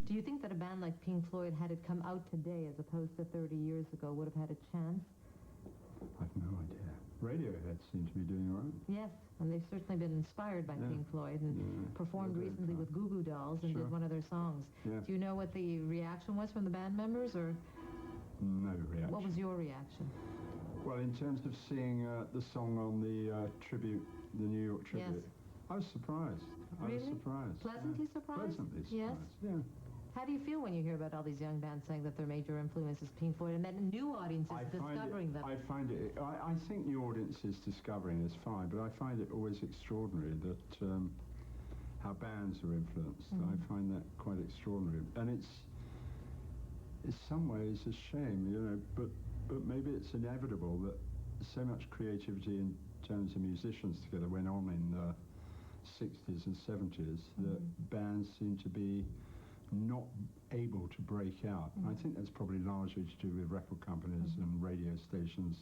Do you think that a band like Pink Floyd, had it come out today as opposed to 30 years ago, would have had a chance? I've no idea. Radiohead seem to be doing all right. Yes, and they've certainly been inspired by Pink Floyd and performed recently with Goo Goo Dolls and did one of their songs. Yeah. Do you know what the reaction was from the band members, or? No reaction. What was your reaction? Well, in terms of seeing the song on the tribute, the New York tribute, yes. I was surprised. Really? I was surprised. Pleasantly surprised? Pleasantly surprised, yes. Yeah. How do you feel when you hear about all these young bands saying that their major influence is Pink Floyd, and then new audiences discovering them? I think new audiences discovering is fine, but I find it always extraordinary that how bands are influenced. I find that quite extraordinary, and it's in some ways a shame, you know. But maybe it's inevitable that so much creativity in terms of musicians together went on in the 60s and 70s that bands seem to be not able to break out. I think that's probably largely to do with record companies and radio stations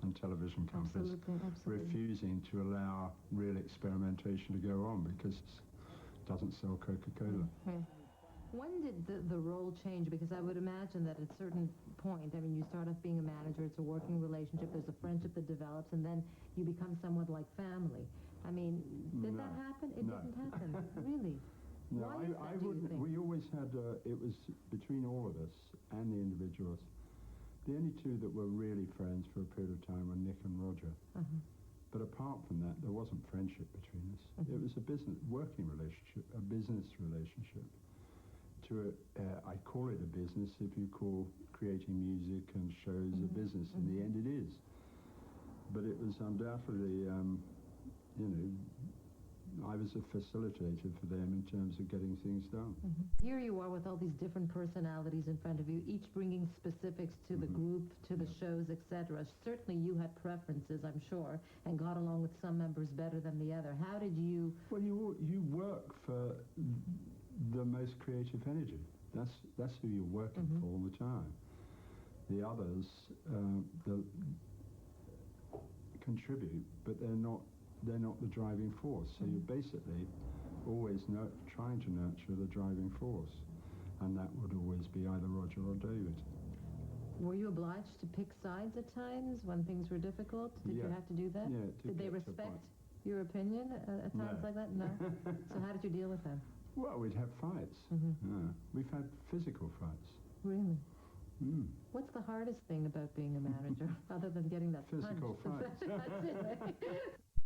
and television companies refusing to allow real experimentation to go on because it doesn't sell Coca-Cola. When did the role change? Because I would imagine that at a certain point, I mean, you start off being a manager, it's a working relationship, there's a friendship that develops, and then you become somewhat like family. I mean, did that happen? It didn't happen. Really? No, Why is that, do you think? We always had, it was between all of us and the individuals. The only two that were really friends for a period of time were Nick and Roger. But apart from that, there wasn't friendship between us. It was a working relationship, a business relationship. I call it a business if you call creating music and shows a business. In the end, it is. But it was undoubtedly, you know, I was a facilitator for them in terms of getting things done. Here you are with all these different personalities in front of you, each bringing specifics to the group, to the shows, etc. Certainly you had preferences, I'm sure, and got along with some members better than the other. How did you... Well, you work for the most creative energy. That's who you're working for all the time. The others contribute, but they're not the driving force. So you're basically always trying to nurture the driving force, and that would always be either Roger or David. Were you obliged to pick sides at times when things were difficult? Did you have to do that? Yeah. Did they respect your opinion at times like that? No. So how did you deal with them? Well, we'd have fights. We've had physical fights. Really? What's the hardest thing about being a manager, other than getting that physical punch? Fights. That's it.